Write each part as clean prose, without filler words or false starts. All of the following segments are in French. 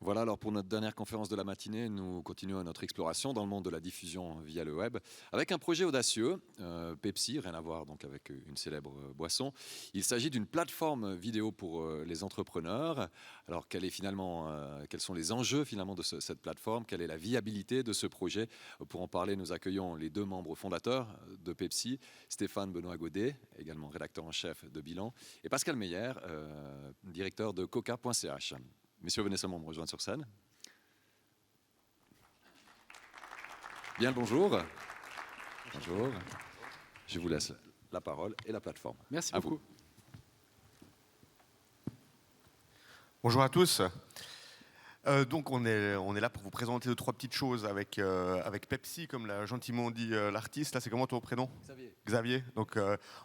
Voilà, alors pour notre dernière conférence de la matinée, nous continuons notre exploration dans le monde de la diffusion via le web avec un projet audacieux, Pepsi, rien à voir donc avec une célèbre boisson. Il s'agit d'une plateforme vidéo pour les entrepreneurs. Alors quels sont les enjeux finalement de cette plateforme? Quelle est la viabilité de ce projet? Pour en parler, nous accueillons les deux membres fondateurs de Pepsi, Stéphane Benoît Godet, également rédacteur en chef de Bilan, et Pascal Meyer, directeur de coca.ch. Messieurs, venez seulement me rejoindre sur scène. Bien le bonjour. Bonjour. Je vous laisse la parole et la plateforme. Merci beaucoup. Bonjour à tous. Donc on est là pour vous présenter deux, trois petites choses avec Pepsi, comme l'a gentiment dit l'artiste. Là, c'est comment ton prénom? Xavier. Xavier. Donc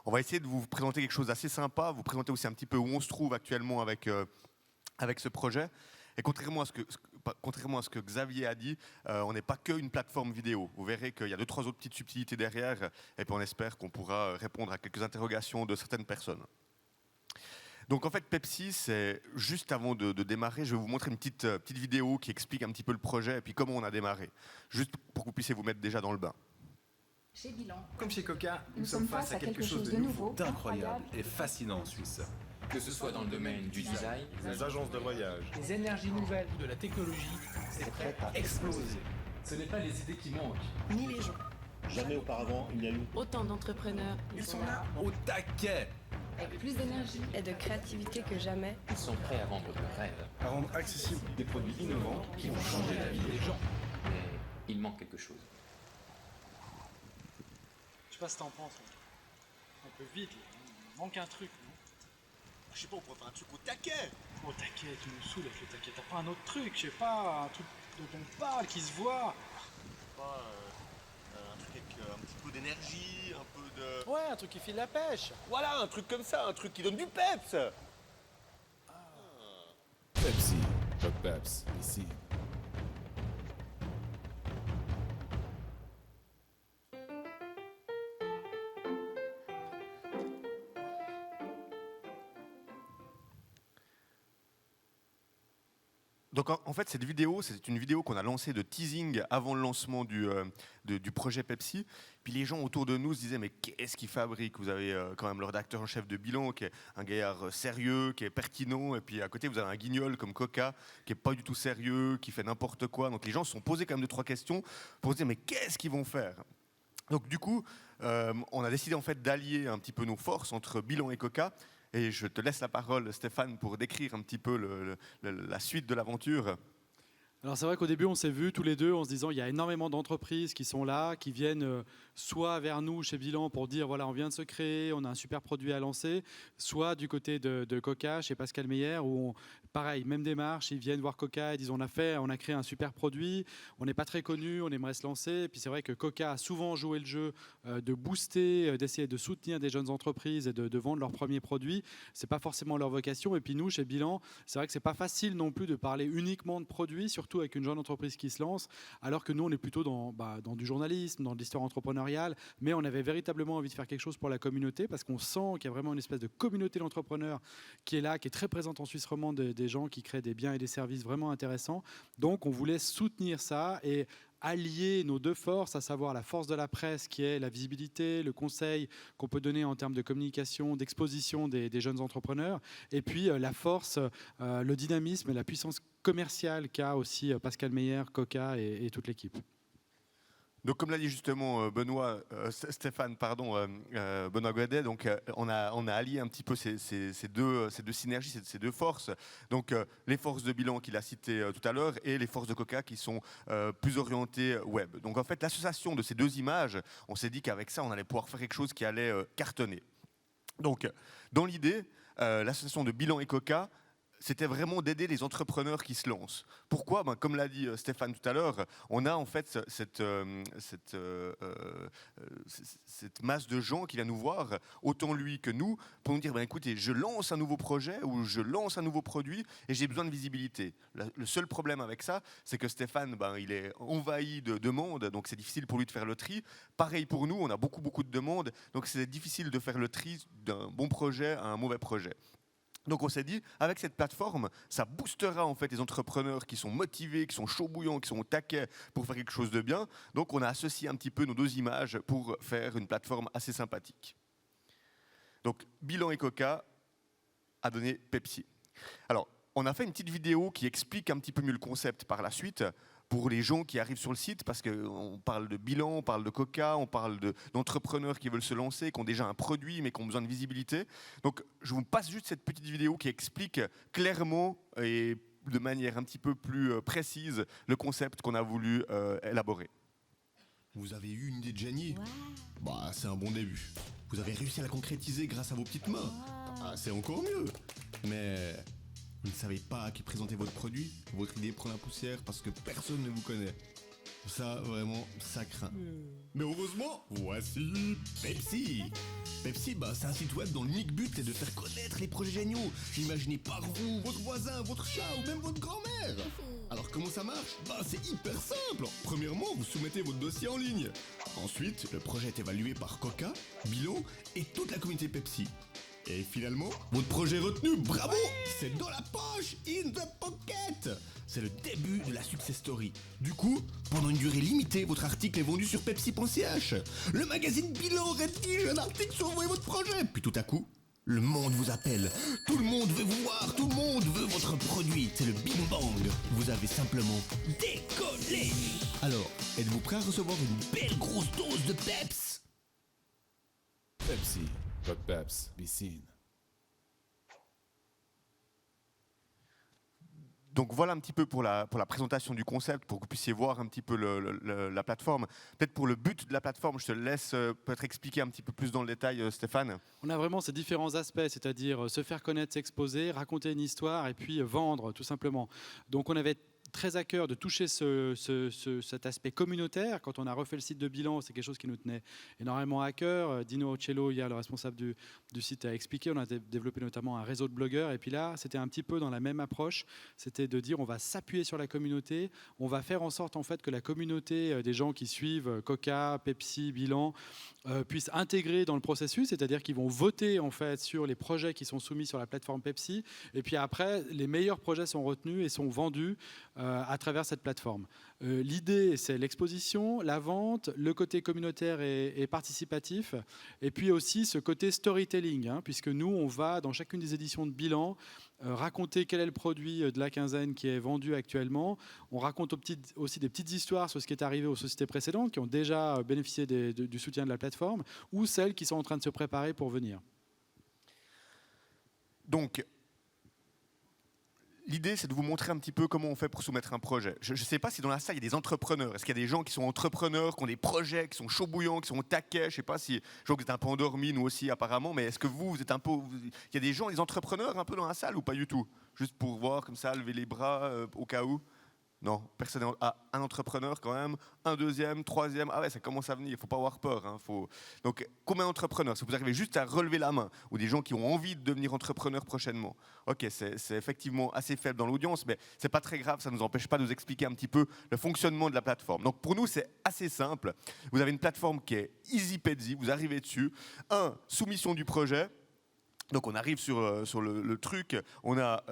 on va essayer de vous présenter quelque chose d'assez sympa, vous présenter aussi un petit peu où on se trouve actuellement avec ce projet. Et contrairement à ce que Xavier a dit, on n'est pas qu'une plateforme vidéo. Vous verrez qu'il y a deux, trois autres petites subtilités derrière, et puis on espère qu'on pourra répondre à quelques interrogations de certaines personnes. Donc en fait, Pepsi, c'est juste avant de démarrer, je vais vous montrer une petite vidéo qui explique un petit peu le projet et puis comment on a démarré, juste pour que vous puissiez vous mettre déjà dans le bain. Chez Bilan, Comme chez Coca, nous sommes face à quelque chose de nouveau, d'incroyable et fascinant en Suisse. Que ce soit dans le domaine du design, des agences de voyage, les énergies nouvelles ou de la technologie, c'est prêt à exploser. ce n'est pas les idées qui manquent. ni les gens. jamais auparavant il n'y a eu Autant d'entrepreneurs, Ils sont là au taquet. avec plus d'énergie et de créativité que jamais. Ils sont prêts à vendre leurs rêves. à rendre accessibles des produits innovants Qui vont changer la vie des gens. Mais il manque quelque chose. Je sais pas ce que t'en penses. Un peu vite, là. Il manque un truc, non? Je sais pas, on pourrait faire un truc au taquet. Oh t'inquiète, tu nous saoules avec le taquet. T'as pas un autre truc, je sais pas, un truc dont on parle, qui se voit. Pas un truc avec un petit peu d'énergie, un peu de... Ouais, un truc qui file la pêche. Voilà, un truc comme ça, un truc qui donne du peps. Pepsi, pas Peps, ici. Donc en fait, cette vidéo, c'est une vidéo qu'on a lancée de teasing avant le lancement du projet Pepsi. Puis les gens autour de nous se disaient, mais qu'est-ce qu'ils fabriquent? Vous avez quand même le rédacteur en chef de Bilan, qui est un gaillard sérieux, qui est pertinent. Et puis à côté, vous avez un guignol comme Coca, qui est pas du tout sérieux, qui fait n'importe quoi. Donc les gens se sont posés quand même deux, trois questions pour se dire, mais qu'est-ce qu'ils vont faire? Donc du coup, on a décidé en fait d'allier un petit peu nos forces entre Bilan et Coca. Et je te laisse la parole, Stéphane, pour décrire un petit peu la suite de l'aventure. Alors c'est vrai qu'au début on s'est vus tous les deux en se disant il y a énormément d'entreprises qui sont là, qui viennent soit vers nous chez Bilan pour dire voilà on vient de se créer, on a un super produit à lancer, soit du côté de Coca chez Pascal Meyer où pareil, même démarche, ils viennent voir Coca et disent on a créé un super produit, on n'est pas très connu, on aimerait se lancer. Et puis c'est vrai que Coca a souvent joué le jeu de booster, d'essayer de soutenir des jeunes entreprises et de vendre leurs premiers produits. C'est pas forcément leur vocation. Et puis nous chez Bilan, c'est vrai que c'est pas facile non plus de parler uniquement de produits, surtout avec une jeune entreprise qui se lance, alors que nous on est plutôt dans du journalisme, dans de l'histoire entrepreneuriale, mais on avait véritablement envie de faire quelque chose pour la communauté parce qu'on sent qu'il y a vraiment une espèce de communauté d'entrepreneurs qui est là, qui est très présente en Suisse romande, des gens qui créent des biens et des services vraiment intéressants. Donc on voulait soutenir ça et allier nos deux forces, à savoir la force de la presse qui est la visibilité, le conseil qu'on peut donner en termes de communication, d'exposition des jeunes entrepreneurs, et puis la force, le dynamisme et la puissance commerciale qu'a aussi Pascal Meyer, Coca et toute l'équipe. Donc, comme l'a dit justement Stéphane, Benoît Godet, donc on a allié un petit peu ces deux synergies, ces deux forces. Donc, les forces de Bilan qu'il a citées tout à l'heure et les forces de Coca qui sont plus orientées web. Donc, en fait, l'association de ces deux images, on s'est dit qu'avec ça, on allait pouvoir faire quelque chose qui allait cartonner. Donc, dans l'idée, l'association de Bilan et Coca, c'était vraiment d'aider les entrepreneurs qui se lancent. Pourquoi? Comme l'a dit Stéphane tout à l'heure, on a en fait cette masse de gens qui viennent nous voir, autant lui que nous, pour nous dire écoutez, je lance un nouveau projet ou je lance un nouveau produit et j'ai besoin de visibilité. Le seul problème avec ça, c'est que Stéphane, il est envahi de demandes, donc c'est difficile pour lui de faire le tri. Pareil pour nous, on a beaucoup de demandes, donc c'est difficile de faire le tri d'un bon projet à un mauvais projet. Donc on s'est dit, avec cette plateforme, ça boostera en fait les entrepreneurs qui sont motivés, qui sont chauds bouillants, qui sont au taquet pour faire quelque chose de bien. Donc on a associé un petit peu nos deux images pour faire une plateforme assez sympathique. Donc Bilan et Coca a donné Pepsi. Alors on a fait une petite vidéo qui explique un petit peu mieux le concept par la suite pour les gens qui arrivent sur le site, parce qu'on parle de bilan, on parle de Coca, on parle d'entrepreneurs qui veulent se lancer, qui ont déjà un produit mais qui ont besoin de visibilité. Donc je vous passe juste cette petite vidéo qui explique clairement et de manière un petit peu plus précise le concept qu'on a voulu élaborer. Vous avez eu une idée de génie? Bah, c'est un bon début. Vous avez réussi à la concrétiser grâce à vos petites mains. Ah, c'est encore mieux. Mais vous ne savez pas à qui présenter votre produit. Votre idée prend la poussière parce que personne ne vous connaît. Ça, vraiment, ça craint. Mais heureusement, voici Pepsi. Pepsi, bah, c'est un site web dont l'unique but est de faire connaître les projets géniaux. Imaginez par vous, votre voisin, votre chat ou même votre grand-mère. Alors comment ça marche? Bah, c'est hyper simple. Premièrement, vous soumettez votre dossier en ligne. Ensuite, le projet est évalué par Coca, Bilan et toute la communauté Pepsi. Et finalement, votre projet retenu, bravo! C'est dans la poche, in the pocket! C'est le début de la success story. Du coup, pendant une durée limitée, votre article est vendu sur Pepsi.ch. Le magazine Bilan rédige un article sur vous et votre projet. Puis tout à coup, le monde vous appelle. Tout le monde veut vous voir, tout le monde veut votre produit. C'est le Big Bang. Vous avez simplement décollé. Alors, êtes-vous prêt à recevoir une belle grosse dose de Peps? Pepsi, but Peps, be seen. Donc voilà un petit peu pour la présentation du concept, pour que vous puissiez voir un petit peu la plateforme. Peut-être pour le but de la plateforme, je te laisse peut-être expliquer un petit peu plus dans le détail, Stéphane. On a vraiment ces différents aspects, c'est-à-dire se faire connaître, s'exposer, raconter une histoire et puis vendre tout simplement. Donc on avait très à cœur de toucher cet aspect communautaire. Quand on a refait le site de Bilan, c'est quelque chose qui nous tenait énormément à cœur. Dino Ocello, hier, le responsable du site, a expliqué. On a développé notamment un réseau de blogueurs. Et puis là, c'était un petit peu dans la même approche. C'était de dire on va s'appuyer sur la communauté. On va faire en sorte en fait, que la communauté des gens qui suivent Coca, Pepsi, Bilan puisse intégrer dans le processus. C'est-à-dire qu'ils vont voter en fait, sur les projets qui sont soumis sur la plateforme Pepsi. Et puis après, les meilleurs projets sont retenus et sont vendus à travers cette plateforme. L'idée, c'est l'exposition, la vente, le côté communautaire et participatif, et puis aussi ce côté storytelling, puisque nous, on va, dans chacune des éditions de Bilan, raconter quel est le produit de la quinzaine qui est vendu actuellement. On raconte aussi des petites histoires sur ce qui est arrivé aux sociétés précédentes, qui ont déjà bénéficié du soutien de la plateforme, ou celles qui sont en train de se préparer pour venir. Donc, l'idée, c'est de vous montrer un petit peu comment on fait pour soumettre un projet. Je ne sais pas si dans la salle, il y a des entrepreneurs. Est-ce qu'il y a des gens qui sont entrepreneurs, qui ont des projets, qui sont chauds bouillants, qui sont au taquet? Je ne sais pas si je vois que vous êtes un peu endormis, nous aussi apparemment, mais est-ce que vous êtes un peu... Il y a des gens, des entrepreneurs un peu dans la salle ou pas du tout? Juste pour voir comme ça, lever les bras au cas où? Non, personne. Ah, un entrepreneur quand même, un deuxième, troisième. Ah ouais, ça commence à venir, il ne faut pas avoir peur. Donc, combien d'entrepreneurs? Si vous arrivez juste à relever la main, ou des gens qui ont envie de devenir entrepreneurs prochainement. Ok, c'est effectivement assez faible dans l'audience, mais ce n'est pas très grave, ça ne nous empêche pas de vous expliquer un petit peu le fonctionnement de la plateforme. Donc pour nous, c'est assez simple. Vous avez une plateforme qui est easy peasy, vous arrivez dessus. Soumission du projet. Donc on arrive sur le truc, on a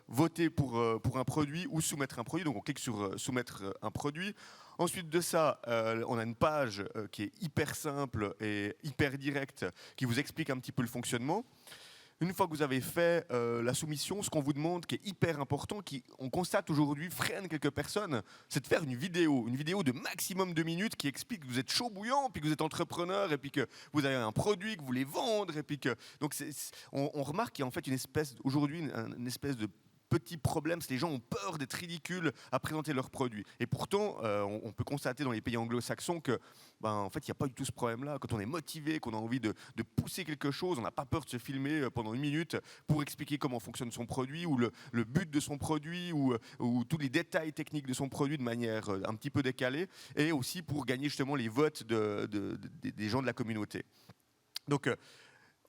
voté pour un produit ou soumettre un produit, donc on clique sur soumettre un produit. Ensuite de ça, on a une page qui est hyper simple et hyper directe qui vous explique un petit peu le fonctionnement. Une fois que vous avez fait la soumission, ce qu'on vous demande, qui est hyper important, on constate aujourd'hui freine quelques personnes, c'est de faire une vidéo de maximum 2 minutes qui explique que vous êtes chaud bouillant, puis que vous êtes entrepreneur, et puis que vous avez un produit que vous voulez vendre, et puis que donc on remarque qu'il y a en fait aujourd'hui une espèce de petit problème, c'est que les gens ont peur d'être ridicules à présenter leurs produits. Et pourtant, on peut constater dans les pays anglo-saxons que, en fait, il n'y a pas du tout ce problème-là. Quand on est motivé, qu'on a envie de pousser quelque chose, on n'a pas peur de se filmer pendant 1 minute pour expliquer comment fonctionne son produit ou le but de son produit ou tous les détails techniques de son produit de manière un petit peu décalée, et aussi pour gagner justement les votes des gens de la communauté. Donc,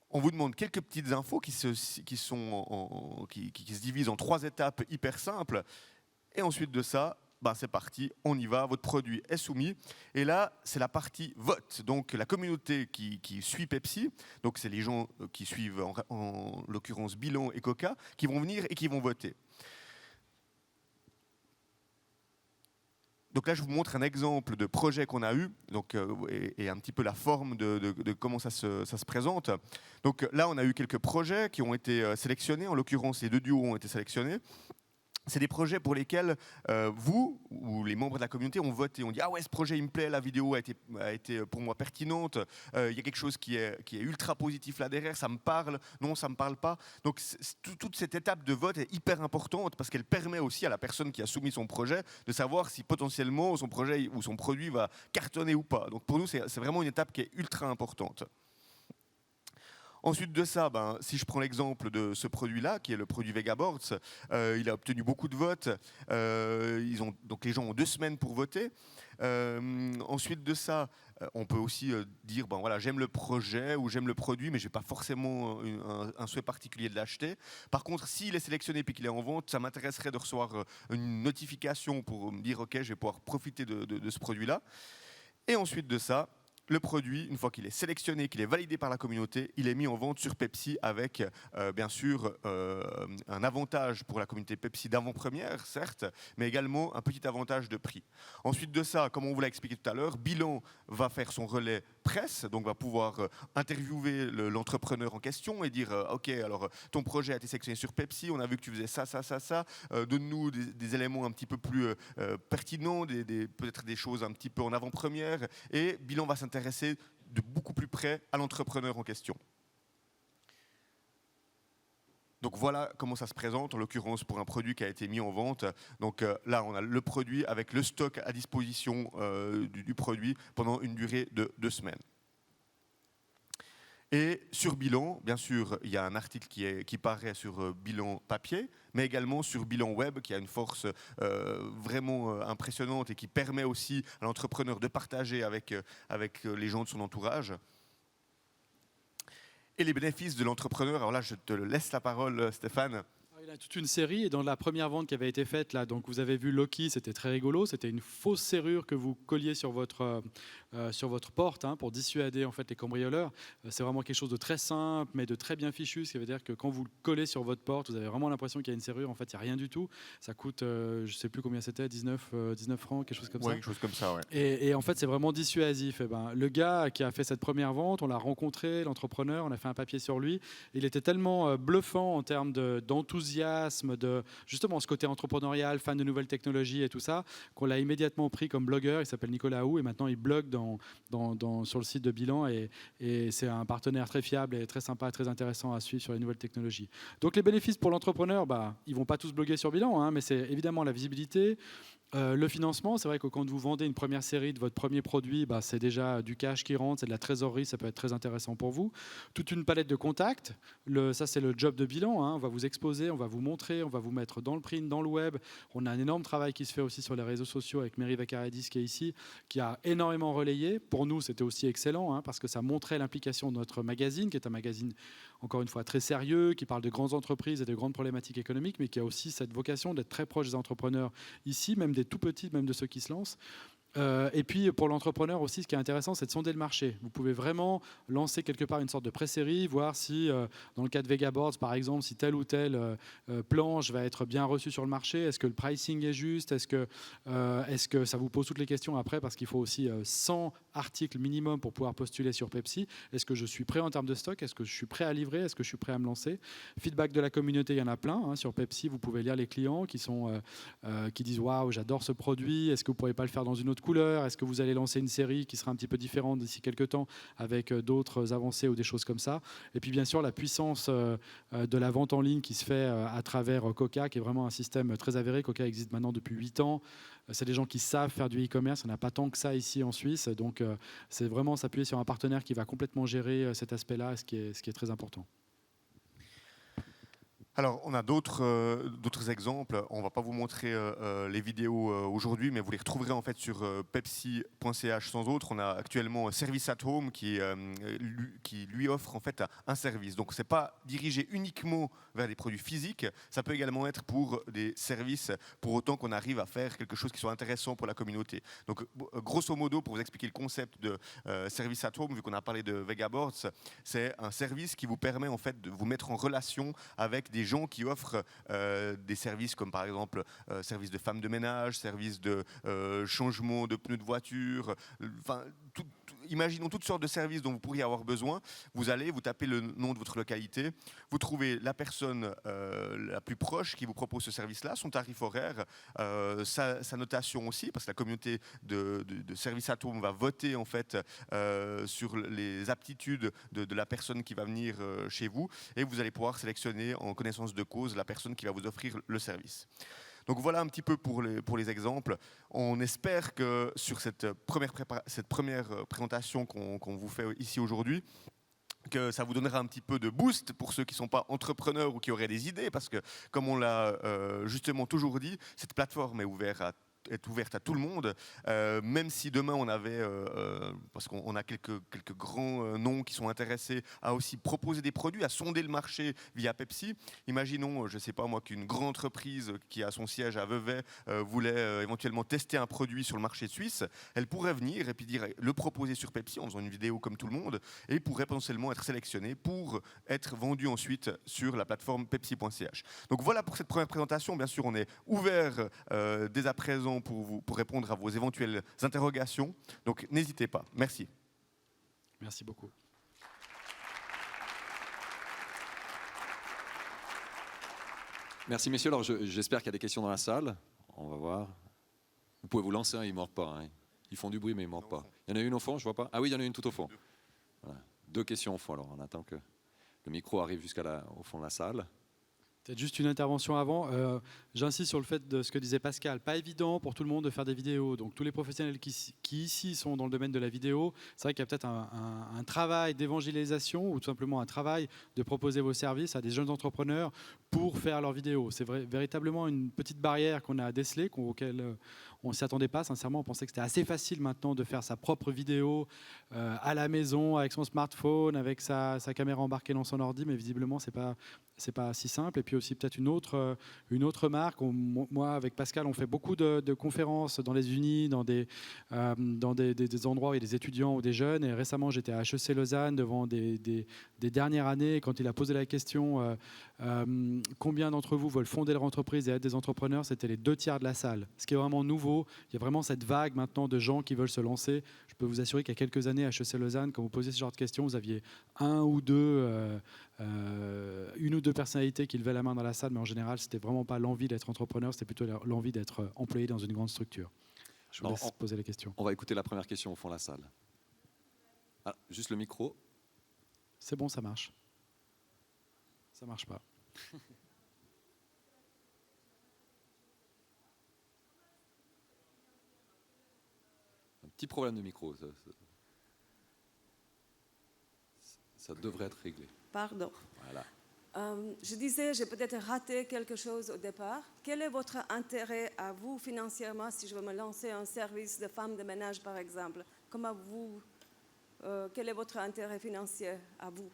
on vous demande quelques petites infos qui se divisent en 3 étapes hyper simples. Et ensuite de ça, ben c'est parti, on y va, votre produit est soumis. Et là, c'est la partie vote. Donc la communauté qui suit Pepsi, donc c'est les gens qui suivent en l'occurrence Bilan et Coca, qui vont venir et qui vont voter. Donc là, je vous montre un exemple de projet qu'on a eu, donc, et un petit peu la forme de comment ça se présente. Donc là, on a eu quelques projets qui ont été sélectionnés. En l'occurrence, les 2 duos ont été sélectionnés. C'est des projets pour lesquels vous ou les membres de la communauté ont voté. On dit ah ouais, ce projet il me plaît, la vidéo a été pour moi pertinente. Il y a quelque chose qui est ultra positif là derrière, ça me parle. Non, ça me parle pas. Donc toute cette étape de vote est hyper importante parce qu'elle permet aussi à la personne qui a soumis son projet de savoir si potentiellement son projet ou son produit va cartonner ou pas. Donc pour nous c'est vraiment une étape qui est ultra importante. Ensuite de ça, si je prends l'exemple de ce produit-là, qui est le produit Vegaboards, il a obtenu beaucoup de votes. Donc les gens ont 2 semaines pour voter. Ensuite de ça, on peut aussi dire voilà, j'aime le projet ou j'aime le produit, mais je n'ai pas forcément un souhait particulier de l'acheter. Par contre, s'il est sélectionné et qu'il est en vente, ça m'intéresserait de recevoir une notification pour me dire ok, je vais pouvoir profiter de ce produit-là. Et ensuite de ça, le produit, une fois qu'il est sélectionné, qu'il est validé par la communauté, il est mis en vente sur Pepsi avec, bien sûr, un avantage pour la communauté Pepsi d'avant-première, certes, mais également un petit avantage de prix. Ensuite de ça, comme on vous l'a expliqué tout à l'heure, Bilan va faire son relais presse, donc va pouvoir interviewer l'entrepreneur en question et dire ok, alors ton projet a été sélectionné sur Pepsi, on a vu que tu faisais ça, donne-nous des éléments un petit peu plus pertinents, peut-être des choses un petit peu en avant-première, et Bilan va s'intéresser de beaucoup plus près à l'entrepreneur en question. Donc voilà comment ça se présente, en l'occurrence pour un produit qui a été mis en vente. Donc là, on a le produit avec le stock à disposition du produit pendant une durée de 2 semaines. Et sur Bilan, bien sûr, il y a un article qui paraît sur Bilan papier, mais également sur Bilan web, qui a une force vraiment impressionnante et qui permet aussi à l'entrepreneur de partager avec les gens de son entourage. Et les bénéfices de l'entrepreneur, alors là, je te laisse la parole, Stéphane. Il a toute une série, et dans la première vente qui avait été faite, là, donc vous avez vu Loki, c'était très rigolo, c'était une fausse serrure que vous colliez sur votre porte pour dissuader en fait les cambrioleurs. C'est vraiment quelque chose de très simple, mais de très bien fichu, ce qui veut dire que quand vous le collez sur votre porte, vous avez vraiment l'impression qu'il y a une serrure. En fait, il n'y a rien du tout. Ça coûte, je ne sais plus combien c'était, 19 francs, quelque chose comme ça. Quelque chose comme ça, ouais. Et en fait, c'est vraiment dissuasif. Le gars qui a fait cette première vente, on l'a rencontré, l'entrepreneur, on a fait un papier sur lui. Il était tellement bluffant en termes d'enthousiasme, justement ce côté entrepreneurial, fan de nouvelles technologies et tout ça, qu'on l'a immédiatement pris comme blogueur. Il s'appelle Nicolas Hou et maintenant il blogue sur le site de Bilan et c'est un partenaire très fiable et très sympa, très intéressant à suivre sur les nouvelles technologies. Donc les bénéfices pour l'entrepreneur, ils vont pas tous bloguer sur Bilan, mais c'est évidemment la visibilité. Le financement, c'est vrai que quand vous vendez une première série de votre premier produit, c'est déjà du cash qui rentre, c'est de la trésorerie, ça peut être très intéressant pour vous. Toute une palette de contacts, ça c'est le job de Bilan, on va vous exposer, on va vous montrer, on va vous mettre dans le print, dans le web. On a un énorme travail qui se fait aussi sur les réseaux sociaux avec Mary Vakaridis qui est ici, qui a énormément relayé. Pour nous, c'était aussi excellent parce que ça montrait l'implication de notre magazine, qui est un magazine, encore une fois, très sérieux, qui parle de grandes entreprises et de grandes problématiques économiques, mais qui a aussi cette vocation d'être très proche des entrepreneurs ici, même des tout petits, même de ceux qui se lancent. Et puis pour l'entrepreneur aussi, ce qui est intéressant, c'est de sonder le marché. Vous pouvez vraiment lancer quelque part une sorte de pré-série, voir si, dans le cas de Vegaboards par exemple, si telle ou telle planche va être bien reçue sur le marché. Est-ce que le pricing est juste ? Est-ce que ça vous pose toutes les questions après ? Parce qu'il faut aussi 100 articles minimum pour pouvoir postuler sur Pepsi. Est-ce que je suis prêt en termes de stock ? Est-ce que je suis prêt à livrer ? Est-ce que je suis prêt à me lancer ? Feedback de la communauté, il y en a plein. Sur Pepsi, vous pouvez lire les clients qui disent « Waouh, j'adore ce produit. Est-ce que vous ne pourriez pas le faire dans une autre couleur ? Est-ce que vous allez lancer une série qui sera un petit peu différente d'ici quelques temps avec d'autres avancées ou des choses comme ça ?» Et puis bien sûr, la puissance de la vente en ligne qui se fait à travers Coca, qui est vraiment un système très avéré. Coca existe maintenant depuis 8 ans. C'est des gens qui savent faire du e-commerce. On n'a pas tant que ça ici en Suisse. Donc, c'est vraiment s'appuyer sur un partenaire qui va complètement gérer cet aspect-là, ce qui est très important. Alors, on a d'autres exemples. On ne va pas vous montrer les vidéos aujourd'hui, mais vous les retrouverez en fait sur pepsi.ch sans autre. On a actuellement Service at Home qui lui offre en fait un service. Donc, c'est pas dirigé uniquement vers des produits physiques. Ça peut également être pour des services, pour autant qu'on arrive à faire quelque chose qui soit intéressant pour la communauté. Donc, grosso modo, pour vous expliquer le concept de Service at Home, vu qu'on a parlé de Vegaboards, c'est un service qui vous permet en fait de vous mettre en relation avec des gens qui offrent des services comme par exemple service de femme de ménage, service de changement de pneus de voiture, enfin imaginons toutes sortes de services dont vous pourriez avoir besoin. Vous allez, vous tapez le nom de votre localité, vous trouvez la personne la plus proche qui vous propose ce service-là, son tarif horaire, sa notation aussi, parce que la communauté de Service at Home va voter en fait sur les aptitudes de la personne qui va venir chez vous, et vous allez pouvoir sélectionner en connaissance de cause la personne qui va vous offrir le service. Donc voilà un petit peu pour les exemples. On espère que sur cette première présentation qu'on vous fait ici aujourd'hui, que ça vous donnera un petit peu de boost pour ceux qui ne sont pas entrepreneurs ou qui auraient des idées, parce que comme on l'a justement toujours dit, cette plateforme est ouverte à tout le monde, même si demain on avait, parce qu'on a quelques grands noms qui sont intéressés à aussi proposer des produits, à sonder le marché via Pepsi. Imaginons, je ne sais pas moi, qu'une grande entreprise qui a son siège à Vevey voulait éventuellement tester un produit sur le marché suisse. Elle pourrait venir et puis le proposer sur Pepsi en faisant une vidéo comme tout le monde, et pourrait potentiellement être sélectionnée pour être vendue ensuite sur la plateforme pepsi.ch. Donc voilà pour cette première présentation. Bien sûr, on est ouvert dès à présent pour répondre à vos éventuelles interrogations. Donc n'hésitez pas. Merci. Merci beaucoup. Merci messieurs. Alors j'espère qu'il y a des questions dans la salle. On va voir. Vous pouvez vous lancer, hein, ils ne mordent pas. Hein. Ils font du bruit mais ils ne mordent pas. Il y en a une au fond, je ne vois pas. Ah oui, il y en a une tout au fond. Voilà. 2 questions au fond, alors on attend que le micro arrive jusqu'au fond de la salle. Peut-être juste une intervention avant. J'insiste sur le fait de ce que disait Pascal. Pas évident pour tout le monde de faire des vidéos. Donc tous les professionnels qui ici sont dans le domaine de la vidéo, c'est vrai qu'il y a peut-être un travail d'évangélisation ou tout simplement un travail de proposer vos services à des jeunes entrepreneurs pour faire leurs vidéos. C'est véritablement une petite barrière qu'on a à déceler, auquel on ne s'y attendait pas. Sincèrement, on pensait que c'était assez facile maintenant de faire sa propre vidéo à la maison, avec son smartphone, avec sa caméra embarquée dans son ordi, mais visiblement, c'est pas si simple. Et puis aussi peut-être une autre marque. Moi, avec Pascal, on fait beaucoup de conférences dans les unis, dans des endroits où il y a des étudiants ou des jeunes. Et récemment, j'étais à HEC Lausanne devant des dernières années. Quand il a posé la question combien d'entre vous veulent fonder leur entreprise et être des entrepreneurs, c'était les 2/3 de la salle. Ce qui est vraiment nouveau. Il y a vraiment cette vague maintenant de gens qui veulent se lancer. Je peux vous assurer qu'il y a quelques années à HEC Lausanne, quand vous posiez ce genre de questions, vous aviez une ou deux personnalités qui levaient la main dans la salle, mais en général, c'était vraiment pas l'envie d'être entrepreneur, c'était plutôt l'envie d'être employé dans une grande structure. Je vous laisse poser les questions. On va écouter la première question au fond de la salle. Ah, juste le micro. C'est bon, ça marche. Ça marche pas. Un petit problème de micro. Ça devrait être réglé. Pardon. Voilà. Je disais, j'ai peut-être raté quelque chose au départ. Quel est votre intérêt à vous financièrement si je veux me lancer un service de femme de ménage, par exemple? Quel est votre intérêt financier à vous?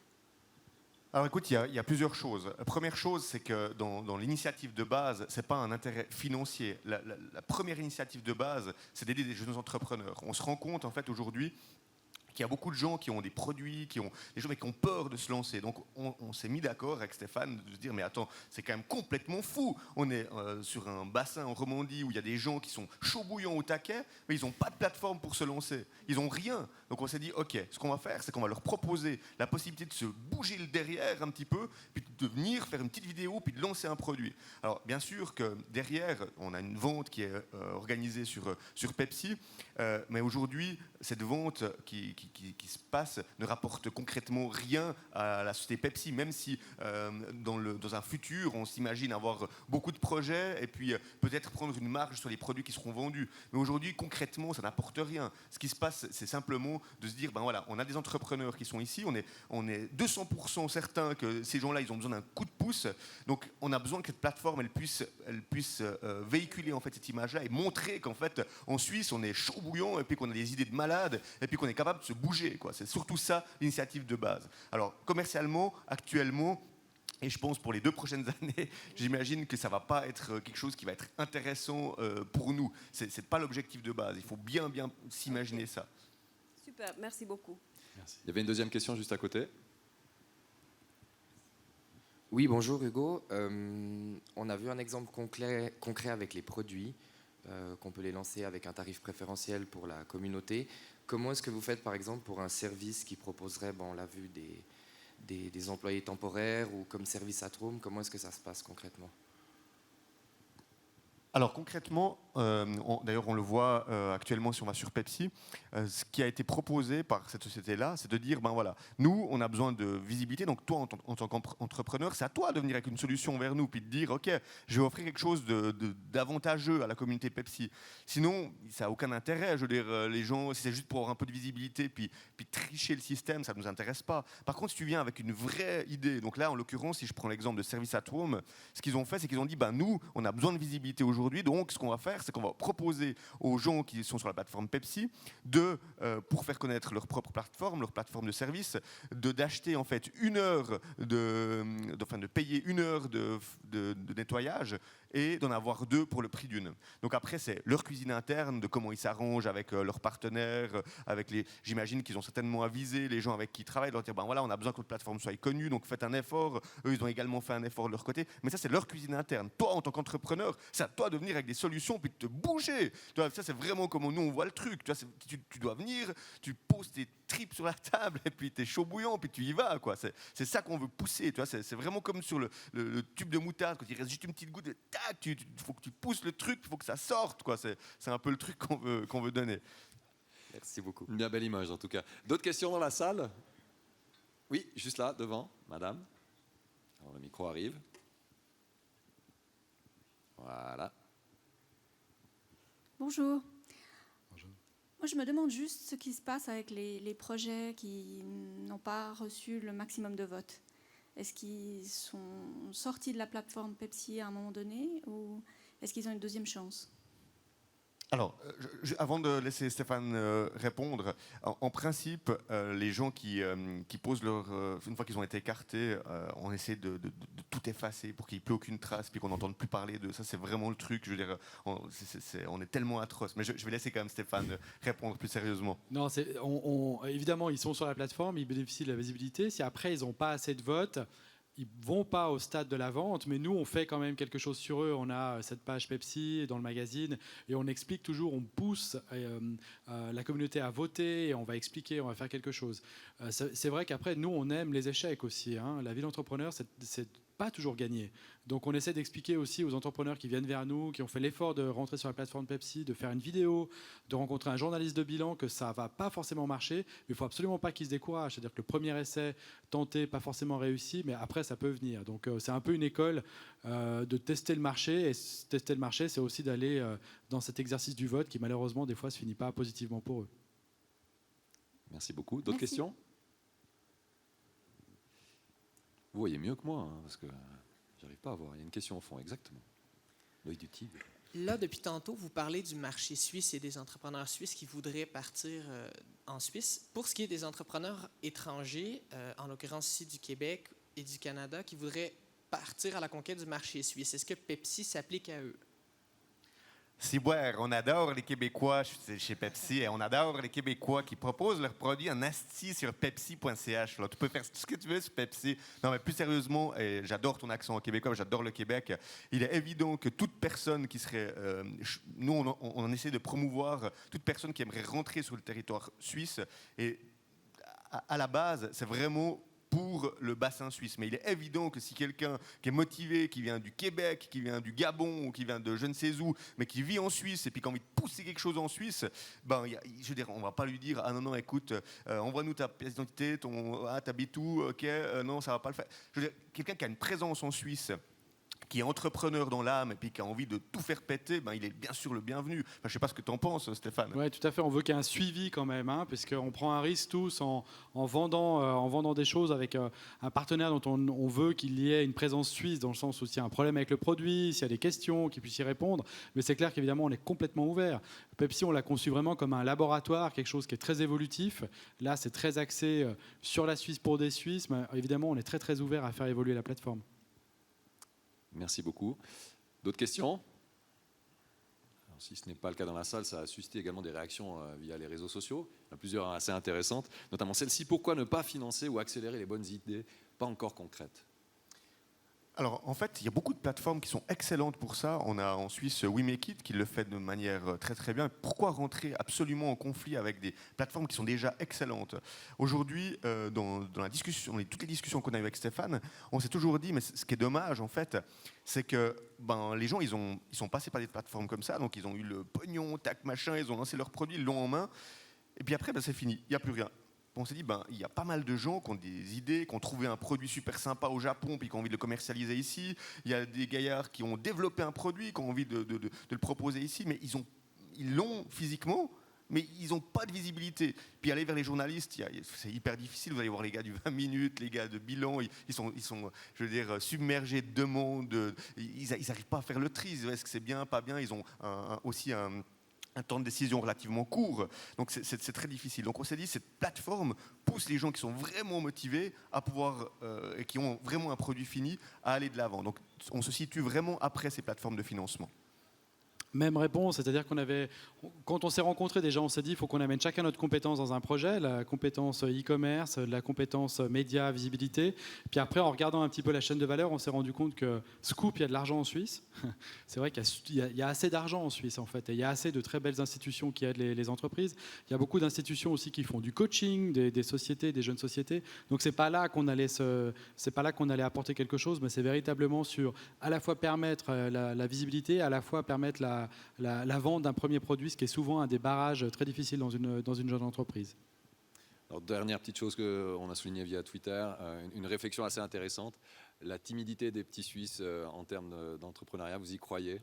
Alors écoute, il y a plusieurs choses. La première chose, c'est que dans l'initiative de base, ce n'est pas un intérêt financier. La première initiative de base, c'est d'aider des jeunes entrepreneurs. On se rend compte en fait aujourd'hui qu'il y a beaucoup de gens qui ont des produits, des gens qui ont peur de se lancer. Donc on s'est mis d'accord avec Stéphane de se dire mais attends, c'est quand même complètement fou. On est sur un bassin en Romandie où il y a des gens qui sont chauds bouillants au taquet, mais ils n'ont pas de plateforme pour se lancer. Ils n'ont rien. Donc on s'est dit ok, ce qu'on va faire, c'est qu'on va leur proposer la possibilité de se bouger le derrière un petit peu, puis de venir faire une petite vidéo, puis de lancer un produit. Alors bien sûr que derrière, on a une vente qui est organisée sur Pepsi, mais aujourd'hui, cette vente qui se passe ne rapporte concrètement rien à la société Pepsi, même si dans un futur, on s'imagine avoir beaucoup de projets et puis peut-être prendre une marge sur les produits qui seront vendus. Mais aujourd'hui, concrètement, ça n'apporte rien. Ce qui se passe, c'est simplement de se dire, ben voilà, on a des entrepreneurs qui sont ici, on est 200% certains que ces gens-là, ils ont besoin donne un coup de pouce. Donc on a besoin que cette plateforme elle puisse véhiculer en fait cette image-là et montrer qu'en fait en Suisse on est chaud bouillant et puis qu'on a des idées de malades et puis qu'on est capable de se bouger, quoi. C'est surtout ça l'initiative de base. Alors commercialement, actuellement, et je pense pour les 2 prochaines années, j'imagine que ça ne va pas être quelque chose qui va être intéressant pour nous. Ce n'est pas l'objectif de base. Il faut bien s'imaginer ça. Super, merci beaucoup. Merci. Il y avait une deuxième question juste à côté. Oui, bonjour Hugo. On a vu un exemple concret avec les produits, qu'on peut les lancer avec un tarif préférentiel pour la communauté. Comment est-ce que vous faites par exemple pour un service qui proposerait, on l'a vu, des employés temporaires ou comme service at home, comment est-ce que ça se passe concrètement? Alors concrètement, d'ailleurs on le voit actuellement si on va sur Pepsi, ce qui a été proposé par cette société-là, c'est de dire, voilà, nous on a besoin de visibilité, donc toi en tant qu'entrepreneur, c'est à toi de venir avec une solution vers nous, puis de dire, ok, je vais offrir quelque chose d'avantageux à la communauté Pepsi. Sinon, ça n'a aucun intérêt, je veux dire, les gens, si c'est juste pour avoir un peu de visibilité, puis tricher le système, ça ne nous intéresse pas. Par contre, si tu viens avec une vraie idée, donc là en l'occurrence, si je prends l'exemple de Service at Home, ce qu'ils ont fait, c'est qu'ils ont dit, nous, on a besoin de visibilité aujourd'hui. Donc, ce qu'on va faire, c'est qu'on va proposer aux gens qui sont sur la plateforme Pepsi, pour faire connaître leur propre plateforme, leur plateforme de service, d'acheter en fait de payer 1 heure de nettoyage et d'en avoir 2 pour le prix d'1. Donc après, c'est leur cuisine interne, de comment ils s'arrangent avec leurs partenaires, j'imagine qu'ils ont certainement avisé les gens avec qui ils travaillent, de leur dire, voilà, on a besoin que votre plateforme soit connue, donc faites un effort. Eux, ils ont également fait un effort de leur côté. Mais ça, c'est leur cuisine interne. Toi, en tant qu'entrepreneur, c'est à toi de venir avec des solutions puis de te bouger. Tu vois, ça, c'est vraiment comment nous, on voit le truc. Tu vois, tu dois venir, tu poses tes tripes sur la table et puis tu es chaud bouillant puis tu y vas, quoi. C'est ça qu'on veut pousser. Tu vois, c'est vraiment comme sur le tube de moutarde, quand il reste juste une petite goutte, il faut que tu pousses le truc, il faut que ça sorte, quoi. C'est un peu le truc qu'on veut donner. Merci beaucoup. Une bien belle image en tout cas. D'autres questions dans la salle? Oui, juste là, devant, madame. Alors le micro arrive. Voilà. Bonjour. Bonjour. Moi, je me demande juste ce qui se passe avec les projets qui n'ont pas reçu le maximum de votes. Est-ce qu'ils sont sortis de la plateforme Pepsi à un moment donné ou est-ce qu'ils ont une deuxième chance? Alors, avant de laisser Stéphane répondre, en principe, les gens qui posent une fois qu'ils ont été écartés, on essaie de tout effacer pour qu'il n'y ait plus aucune trace, puis qu'on n'entende plus parler de ça. C'est vraiment le truc. Je veux dire, on est tellement atroce. Mais je vais laisser quand même Stéphane répondre plus sérieusement. Non, évidemment, ils sont sur la plateforme, ils bénéficient de la visibilité. Si après, ils n'ont pas assez de votes, ils ne vont pas au stade de la vente, mais nous, on fait quand même quelque chose sur eux. On a cette page Pepsi dans le magazine et on explique toujours, on pousse la communauté à voter et on va expliquer, on va faire quelque chose. C'est vrai qu'après, nous, on aime les échecs aussi. La vie d'entrepreneur, c'est pas toujours gagné. Donc on essaie d'expliquer aussi aux entrepreneurs qui viennent vers nous, qui ont fait l'effort de rentrer sur la plateforme Pepsi, de faire une vidéo, de rencontrer un journaliste de bilan, que ça va pas forcément marcher, mais il faut absolument pas qu'ils se découragent. C'est-à-dire que le premier essai tenté, pas forcément réussi, mais après ça peut venir. Donc c'est un peu une école de tester le marché, et tester le marché, c'est aussi d'aller dans cet exercice du vote qui malheureusement des fois se finit pas positivement pour eux. Merci beaucoup. D'autres questions? Vous voyez mieux que moi, parce que j'arrive pas à voir. Il y a une question au fond, exactement. L'œil du tigre. Là, depuis tantôt, vous parlez du marché suisse et des entrepreneurs suisses qui voudraient partir en Suisse. Pour ce qui est des entrepreneurs étrangers, en l'occurrence ici du Québec et du Canada, qui voudraient partir à la conquête du marché suisse, est-ce que Pepsi s'applique à eux? Si, on adore les Québécois chez Pepsi et on adore les Québécois qui proposent leurs produits en asti sur pepsi.ch. Tu peux faire tout ce que tu veux sur Pepsi. Non, mais plus sérieusement, et j'adore ton accent québécois, j'adore le Québec. Il est évident que toute personne qui serait... nous, on essaie de promouvoir toute personne qui aimerait rentrer sur le territoire suisse. Et à la base, c'est vraiment pour le bassin suisse. Mais il est évident que si quelqu'un qui est motivé, qui vient du Québec, qui vient du Gabon ou qui vient de je ne sais où, mais qui vit en Suisse et puis qui a envie de pousser quelque chose en Suisse, je veux dire, on ne va pas lui dire « Ah non, écoute, envoie-nous ta pièce d'identité, t'habites où, ok, non, ça ne va pas le faire. » Je veux dire, quelqu'un qui a une présence en Suisse, qui est entrepreneur dans l'âme et puis qui a envie de tout faire péter, ben, il est bien sûr le bienvenu. Enfin, je ne sais pas ce que tu en penses, Stéphane. Oui, tout à fait. On veut qu'il y ait un suivi quand même, hein, puisqu'on prend un risque tous en vendant des choses avec un partenaire dont on veut qu'il y ait une présence suisse, dans le sens où s'il y a un problème avec le produit, s'il y a des questions, qu'il puisse y répondre. Mais c'est clair qu'évidemment, on est complètement ouvert. Pepsi, on l'a conçu vraiment comme un laboratoire, quelque chose qui est très évolutif. Là, c'est très axé sur la Suisse pour des Suisses. Mais évidemment, on est très, très ouvert à faire évoluer la plateforme. Merci beaucoup. D'autres questions? Alors, si ce n'est pas le cas dans la salle, ça a suscité également des réactions via les réseaux sociaux. Il y en a plusieurs assez intéressantes, notamment celle-ci. Pourquoi ne pas financer ou accélérer les bonnes idées pas encore concrètes? Alors, en fait, il y a beaucoup de plateformes qui sont excellentes pour ça. On a en Suisse We Make It qui le fait de manière très très bien. Pourquoi rentrer absolument en conflit avec des plateformes qui sont déjà excellentes? Aujourd'hui, dans la discussion, toutes les discussions qu'on a eues avec Stéphane, on s'est toujours dit, mais ce qui est dommage en fait, c'est que les gens, ils sont passés par des plateformes comme ça, donc ils ont eu le pognon, tac, machin, ils ont lancé leurs produits, ils l'ont en main, et puis après, c'est fini, il n'y a plus rien. On s'est dit, il y a pas mal de gens qui ont des idées, qui ont trouvé un produit super sympa au Japon, puis qui ont envie de le commercialiser ici. Il y a des gaillards qui ont développé un produit, qui ont envie de le proposer ici, mais ils l'ont physiquement, mais ils n'ont pas de visibilité. Puis aller vers les journalistes, c'est hyper difficile. Vous allez voir les gars du 20 minutes, les gars de bilan, ils sont je veux dire, submergés de demandes. Ils n'arrivent pas à faire le tri. Est-ce que c'est bien, pas bien? Ils ont aussi un temps de décision relativement court. Donc c'est très difficile. Donc on s'est dit, cette plateforme pousse les gens qui sont vraiment motivés à pouvoir, et qui ont vraiment un produit fini, à aller de l'avant. Donc on se situe vraiment après ces plateformes de financement. Même réponse, c'est-à-dire quand on s'est rencontrés déjà, on s'est dit il faut qu'on amène chacun notre compétence dans un projet, la compétence e-commerce, la compétence média, visibilité. Puis après, en regardant un petit peu la chaîne de valeur, on s'est rendu compte que Scoop, il y a de l'argent en Suisse. C'est vrai qu'il y a assez d'argent en Suisse en fait, et il y a assez de très belles institutions qui aident les entreprises. Il y a beaucoup d'institutions aussi qui font du coaching, des sociétés, des jeunes sociétés. Donc c'est pas là qu'on allait apporter quelque chose, mais c'est véritablement sur à la fois permettre la visibilité, à la fois permettre la vente d'un premier produit, ce qui est souvent un des barrages très difficiles dans une jeune entreprise. Alors, dernière petite chose qu'on a soulignée via Twitter, une réflexion assez intéressante. La timidité des petits Suisses en termes d'entrepreneuriat, vous y croyez?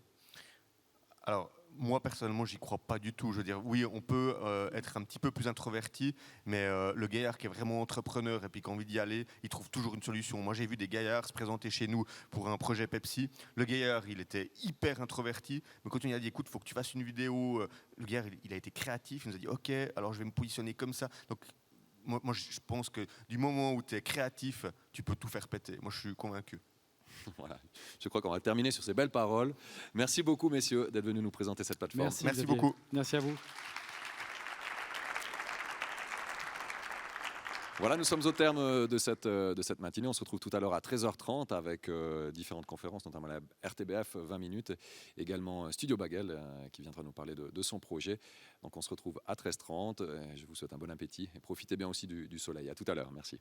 Alors, moi, personnellement, j'y crois pas du tout. Je veux dire, oui, on peut être un petit peu plus introverti, mais le gaillard qui est vraiment entrepreneur et puis qui a envie d'y aller, il trouve toujours une solution. Moi, j'ai vu des gaillards se présenter chez nous pour un projet Pepsi. Le gaillard, il était hyper introverti, mais quand on lui a dit, écoute, il faut que tu fasses une vidéo, le gaillard, il a été créatif, il nous a dit, ok, alors je vais me positionner comme ça. Donc, moi je pense que du moment où tu es créatif, tu peux tout faire péter. Moi, je suis convaincu. Voilà. Je crois qu'on va terminer sur ces belles paroles. Merci beaucoup, messieurs, d'être venus nous présenter cette plateforme. Merci beaucoup. Merci à vous. Voilà, nous sommes au terme de cette matinée. On se retrouve tout à l'heure à 13h30 avec différentes conférences, notamment la RTBF 20 minutes, également Studio Bagel qui viendra nous parler de son projet. Donc on se retrouve à 13h30. Je vous souhaite un bon appétit et profitez bien aussi du soleil. À tout à l'heure. Merci.